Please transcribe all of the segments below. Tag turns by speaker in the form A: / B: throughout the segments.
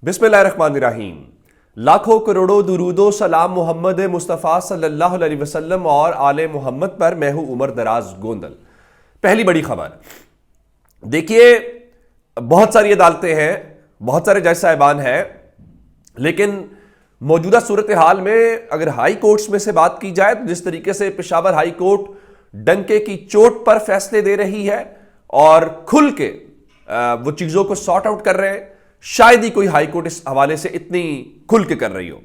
A: बिस्मिल्लाहिर्रहमानिर्रहीम। लाखों करोड़ों दुरूदो सलाम मोहम्मद मुस्तफ़ा सल्लल्लाहु अलैहि वसल्लम और आले मोहम्मद पर। मैं हूं उमर दराज गोंदल। पहली बड़ी खबर देखिए, बहुत सारी अदालतें हैं, बहुत सारे जज साहिबान हैं, लेकिन मौजूदा सूरत हाल में अगर हाई कोर्ट्स में से बात की जाए तो जिस तरीके से पेशावर हाई कोर्ट डंके की चोट पर फैसले दे रही है और खुल के वो चीजों को सॉर्ट आउट कर रहे हैं, शायद ही कोई हाई कोर्ट इस हवाले से इतनी खुल के कर रही हो।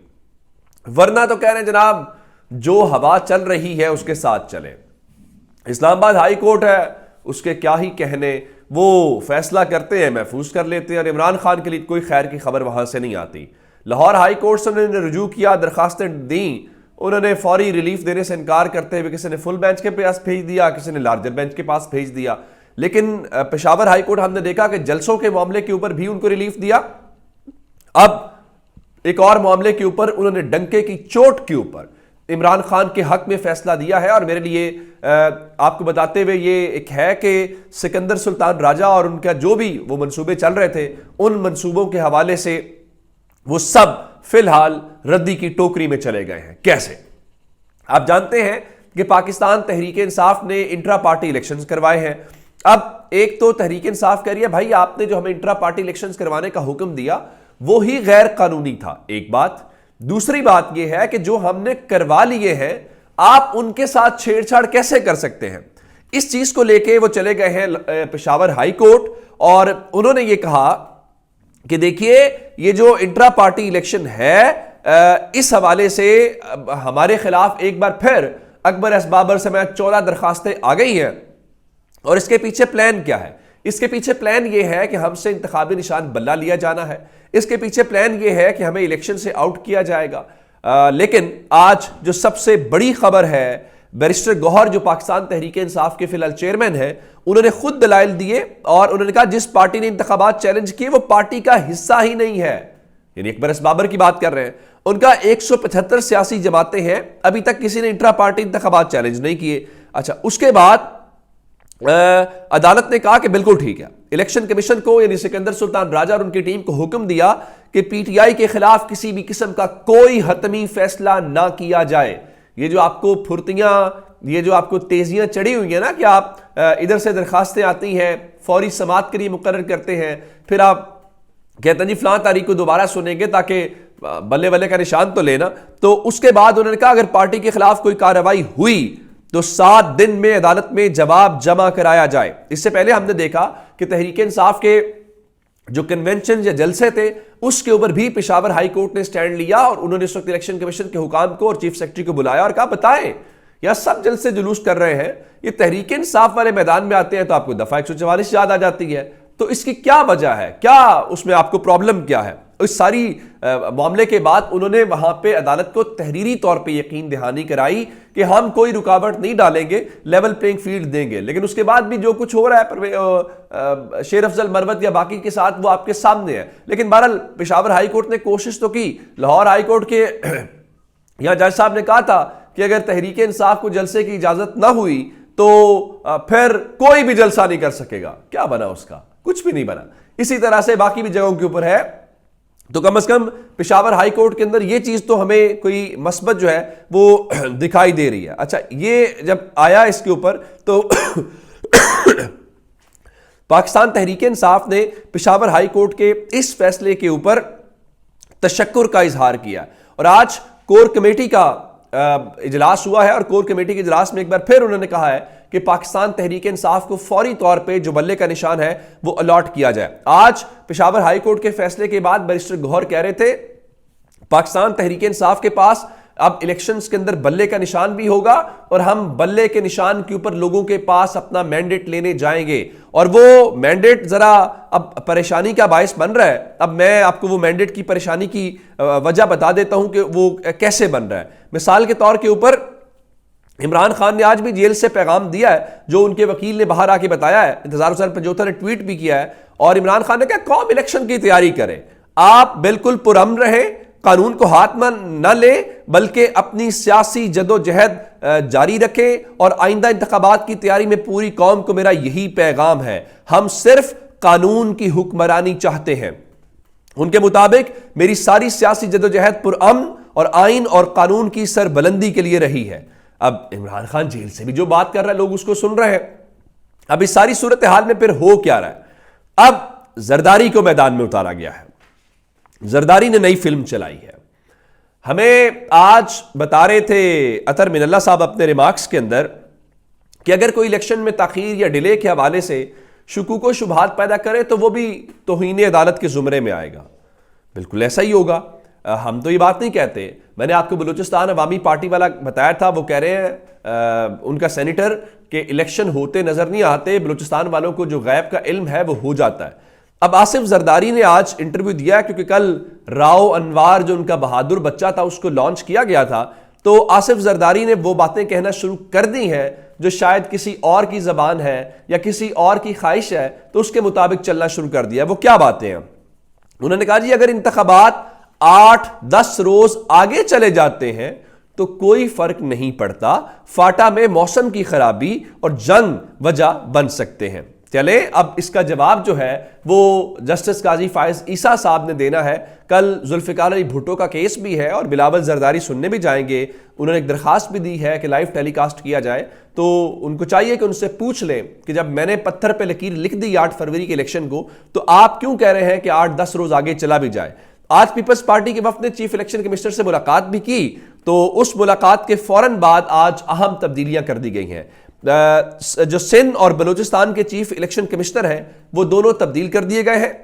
A: वरना तो कह रहे हैं जनाब, जो हवा चल रही है उसके साथ चले। इस्लामाबाद हाई कोर्ट है, उसके क्या ही कहने, वो फैसला करते हैं, महफूज कर लेते हैं और इमरान खान के लिए कोई खैर की खबर वहां से नहीं आती। लाहौर हाई कोर्ट से उन्होंने रुजू किया, दरखास्तें दी, उन्होंने फौरी रिलीफ देने से इनकार करते हुए किसी ने फुल बेंच के पास भेज दिया, किसी ने लार्जर बेंच के पास भेज दिया। लेकिन पेशावर हाई कोर्ट हमने देखा कि जलसों के मामले के ऊपर भी उनको रिलीफ दिया। अब एक और मामले के ऊपर उन्होंने डंके की चोट के ऊपर इमरान खान के हक में फैसला दिया है। और मेरे लिए आपको बताते हुए ये एक है कि सिकंदर सुल्तान राजा और उनका जो भी वो मंसूबे चल रहे थे, उन मंसूबों के हवाले से वो सब फिलहाल रद्दी की टोकरी में चले गए हैं। कैसे? आप जानते हैं कि पाकिस्तान तहरीक इंसाफ ने इंट्रा पार्टी इलेक्शंस करवाए हैं। अब एक तो तहरीक इंसाफ कह रही है, भाई आपने जो हमें इंट्रा पार्टी इलेक्शंस करवाने का हुक्म दिया वो ही गैर कानूनी था, एक बात। दूसरी बात यह है कि जो हमने करवा लिए हैं आप उनके साथ छेड़छाड़ कैसे कर सकते हैं। इस चीज को लेके वो चले गए हैं पेशावर हाई कोर्ट और उन्होंने ये कहा कि देखिए, ये जो इंट्रा पार्टी इलेक्शन है, इस हवाले से हमारे खिलाफ एक बार फिर अकबर असबाबर से 14 दरखास्तें आ गई हैं। और इसके पीछे प्लान क्या है? इसके पीछे प्लान यह है कि हमसे इंतखाबी निशान बल्ला लिया जाना है। इसके पीछे प्लान यह है कि हमें इलेक्शन से आउट किया जाएगा। लेकिन आज जो सबसे बड़ी खबर है, बैरिस्टर गौहर जो पाकिस्तान तहरीक इंसाफ के फिलहाल चेयरमैन है, उन्होंने खुद दलाइल दिए और उन्होंने कहा जिस पार्टी ने इंतखाबात चैलेंज किए वो पार्टी का हिस्सा ही नहीं है। यानी अकबर असबाबर की बात कर रहे हैं। उनका 175 सियासी जमातें हैं, अभी तक किसी ने इंट्रा पार्टी इंतखाबात चैलेंज नहीं किए। अच्छा, उसके बाद अदालत ने कहा कि बिल्कुल ठीक है, इलेक्शन कमीशन को यानी सिकंदर सुल्तान राजा और उनकी टीम को हुक्म दिया कि पीटीआई के खिलाफ किसी भी किस्म का कोई हतमी फैसला ना किया जाए। ये जो आपको फुर्तियां, ये जो आपको तेजियां चढ़ी हुई है ना कि आप इधर से दरखास्तें आती हैं, फौरी समाअत के लिए मुकर्रर करते हैं, फिर आप कहते हैं जी फलां तारीख को दोबारा सुनेंगे ताकि बल्ले बल्ले का निशान तो लेना। तो उसके बाद उन्होंने कहा अगर पार्टी के खिलाफ कोई कार्रवाई हुई तो 7 दिन में अदालत में जवाब जमा कराया जाए। इससे पहले हमने देखा कि तहरीक इंसाफ के जो कन्वेंशन या जलसे थे उसके ऊपर भी पेशावर हाई कोर्ट ने स्टैंड लिया और उन्होंने इस वक्त इलेक्शन कमीशन के हुकाम को और चीफ सेक्रेटरी को बुलाया और कहा बताएं, यह सब जलसे जुलूस कर रहे हैं, ये तहरीक इंसाफ वाले मैदान में आते हैं तो आपको दफा 144 याद आ जाती है। तो इसकी क्या वजह है, क्या उसमें आपको प्रॉब्लम क्या है? इस सारी मामले के बाद उन्होंने वहां पे अदालत को तहरीरी तौर पे यकीन दहानी कराई कि हम कोई रुकावट नहीं डालेंगे, लेवल प्लेइंग फील्ड देंगे। लेकिन उसके बाद भी जो कुछ हो रहा है शेर अफजल मरवत या बाकी के साथ वो आपके सामने है। लेकिन बहरहाल पेशावर हाई कोर्ट ने कोशिश तो की। लाहौर हाई कोर्ट के यहां जज साहब ने कहा था कि अगर तहरीक इंसाफ को जलसे की इजाजत ना हुई तो फिर कोई भी जलसा नहीं कर सकेगा। क्या बना उसका? कुछ भी नहीं बना। इसी तरह से बाकी भी जगहों के ऊपर है। तो कम से कम पेशावर हाई कोर्ट के अंदर ये चीज तो हमें कोई मस्बत जो है वो दिखाई दे रही है। अच्छा, ये जब आया इसके ऊपर तो पाकिस्तान तहरीक इंसाफ ने पेशावर हाई कोर्ट के इस फैसले के ऊपर तशक्कुर का इजहार किया और आज कोर कमेटी का इजलास हुआ है और कोर कमेटी के इजलास में एक बार फिर उन्होंने कहा है कि पाकिस्तान तहरीक इंसाफ को फौरी तौर पे जो बल्ले का निशान है वो अलॉट किया जाए। आज पेशावर हाई कोर्ट के फैसले के बाद बैरिस्टर गौहर कह रहे थे पाकिस्तान तहरीक इंसाफ के पास अब इलेक्शंस के अंदर बल्ले का निशान भी होगा और हम बल्ले के निशान के ऊपर लोगों के पास अपना मैंडेट लेने जाएंगे। और वो मैंडेट जरा अब परेशानी का बायस बन रहा है। अब मैं आपको वो मैंडेट की परेशानी की वजह बता देता हूं कि वो कैसे बन रहा है। मिसाल के तौर के ऊपर इमरान खान ने आज भी जेल से पैगाम दिया है, जो उनके वकील ने बाहर आके बताया है। इंतजार हुसैन पंजोथा ने ट्वीट भी किया है और इमरान खान ने कहा कौम इलेक्शन की तैयारी करे, आप बिल्कुल पुरअमन रहें, कानून को हाथ में न ले बल्कि अपनी सियासी जदोजहद जारी रखें और आइंदा इंतखाबात की तैयारी में पूरी कौम को मेरा यही पैगाम है, हम सिर्फ कानून की हुक्मरानी चाहते हैं। उनके मुताबिक मेरी सारी सियासी जदोजहद पुरअमन और आइन और कानून की सरबलंदी के लिए रही है। अब इमरान खान जेल से भी जो बात कर रहा है लोग उसको सुन रहे हैं। अब इस सारी सूरत हाल में फिर हो क्या रहा है? अब जरदारी को मैदान में उतारा गया है। जरदारी ने नई फिल्म चलाई है। हमें आज बता रहे थे अतर मिनल्ला साहब अपने रिमार्क्स के अंदर कि अगर कोई इलेक्शन में ताखीर या डिले के हवाले से शुकूक व शुबहात पैदा करे तो वो भी तौहीन अदालत के जुमरे में आएगा। बिल्कुल ऐसा ही होगा। हम तो ये बात नहीं कहते। मैंने आपको बलूचिस्तान अवामी पार्टी वाला बताया था, वो कह रहे हैं उनका सेनेटर के इलेक्शन होते नजर नहीं आते, बलूचिस्तान वालों को जो गैब का इल्म है वो हो जाता है। अब आसिफ जरदारी ने आज इंटरव्यू दिया क्योंकि कल राव अनवार जो उनका बहादुर बच्चा था उसको लॉन्च किया गया था, तो आसिफ जरदारी ने वो बातें कहना शुरू कर दी हैं जो शायद किसी और की जबान है या किसी और की ख्वाहिश है तो उसके मुताबिक चलना शुरू कर दिया। वो क्या बातें हैं? उन्होंने कहा जी अगर इंतखाबात 8-10 रोज आगे चले जाते हैं तो कोई फर्क नहीं पड़ता, फाटा में मौसम की खराबी और जंग वजह बन सकते हैं। चले अब इसका जवाब जो है वो जस्टिस काजी फायज ईसा साहब ने देना है। कल जुल्फिकार अली भुट्टो का केस भी है और बिलावल जरदारी सुनने भी जाएंगे। उन्होंने एक दरखास्त भी दी है कि लाइव टेलीकास्ट किया जाए, तो उनको चाहिए कि उनसे पूछ लें कि जब मैंने पत्थर पे लकीर लिख दी 8 फरवरी के इलेक्शन को, तो आप क्यों कह रहे हैं कि 8-10 रोज आगे चला भी जाए। आज पीपल्स पार्टी के वफद ने चीफ इलेक्शन कमिश्नर से मुलाकात भी की, तो उस मुलाकात के फौरन बाद आज अहम तब्दीलियां कर दी गई हैं। जो सिंध और बलूचिस्तान के चीफ इलेक्शन कमिश्नर हैं वो दोनों तब्दील कर दिए गए हैं,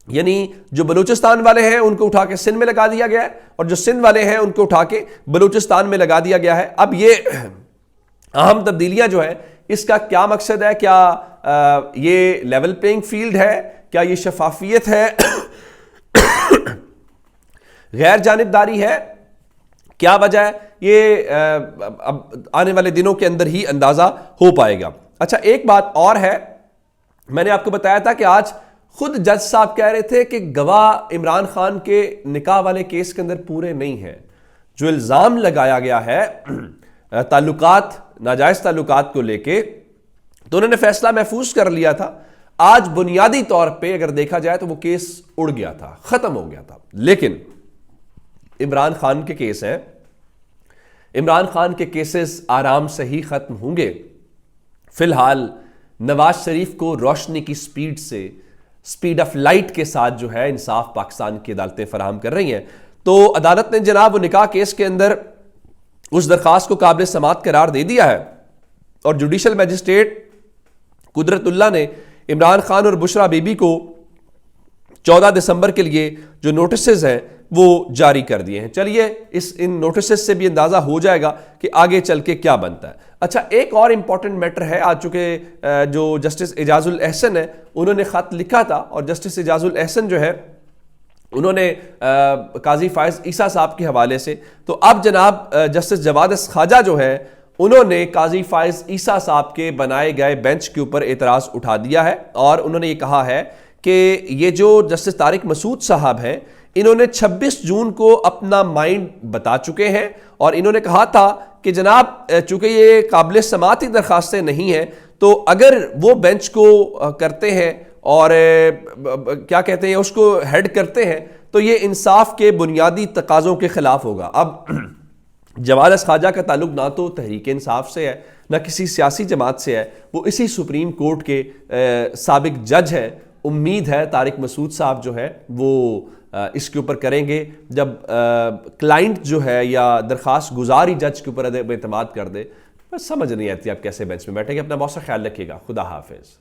A: यानी जो बलूचिस्तान वाले हैं उनको उठा के सिंध में लगा दिया गया है और जो सिंध वाले हैं उनको उठा के बलूचिस्तान में लगा दिया गया है। अब ये अहम तब्दीलियां जो है इसका क्या मकसद है? क्या ये लेवल प्लेइंग फील्ड है? क्या ये शफाफियत है? गैर जानिबदारी है? क्या वजह है? ये अब आने वाले दिनों के अंदर ही अंदाजा हो पाएगा। अच्छा, एक बात और है, मैंने आपको बताया था कि आज खुद जज साहब कह रहे थे कि गवाह इमरान खान के निकाह वाले केस के अंदर पूरे नहीं है। जो इल्जाम लगाया गया है ताल्लुकात, नाजायज ताल्लुकात को लेके, तो उन्होंने फैसला महफूज कर लिया था। आज बुनियादी तौर पे अगर देखा जाए तो वो केस उड़ गया था, खत्म हो गया था। लेकिन इमरान खान के केस हैं, इमरान खान के केसेस आराम से ही खत्म होंगे। फिलहाल नवाज शरीफ को रोशनी की स्पीड से, स्पीड ऑफ लाइट के साथ जो है इंसाफ पाकिस्तान की अदालतें फराहम कर रही हैं। तो अदालत ने जनाब वो निकाह केस के अंदर उस दरखास्त को काबिल समात करार दे दिया है और जुडिशल मजिस्ट्रेट कुदरतुल्लाह ने इमरान खान और बुशरा बीबी को 14 दिसंबर के लिए जो नोटिसेज हैं वो जारी कर दिए हैं। चलिए इन नोटिसेस से भी अंदाजा हो जाएगा कि आगे चल के क्या बनता है। अच्छा, एक और इंपॉर्टेंट मैटर है। आज चूंकि जो जस्टिस एजाजुल एहसन है उन्होंने खत लिखा था और जस्टिस एजाजुल एहसन जो है उन्होंने काजी फायज ईसा साहब के हवाले से, तो अब जनाब जस्टिस जवाद ख्वाजा जो है उन्होंने काजी फायज ईसा साहब के बनाए गए बेंच के ऊपर एतराज उठा दिया है और उन्होंने ये कहा है कि ये जो जस्टिस तारिक मसूद साहब हैं इन्होंने 26 जून को अपना माइंड बता चुके हैं और इन्होंने कहा था कि जनाब चूंकि ये काबिल समाअत दरखास्तें नहीं हैं, तो अगर वो बेंच को करते हैं और क्या कहते हैं उसको हेड करते हैं तो ये इंसाफ के बुनियादी तकाज़ों के खिलाफ होगा। अब जवाद ख्वाजा का ताल्लुक ना तो तहरीक इंसाफ से है ना किसी सियासी जमात से है, वो इसी सुप्रीम कोर्ट के साबिक जज है। उम्मीद है तारिक मसूद साहब जो है वो इसके ऊपर करेंगे जब क्लाइंट जो है या दरखास्त गुजारी जज के ऊपर एतमाद कर दे। बस समझ नहीं आती आप कैसे बेंच में बैठेंगे। अपना बहुत सा ख्याल रखिएगा। खुदा हाफिज।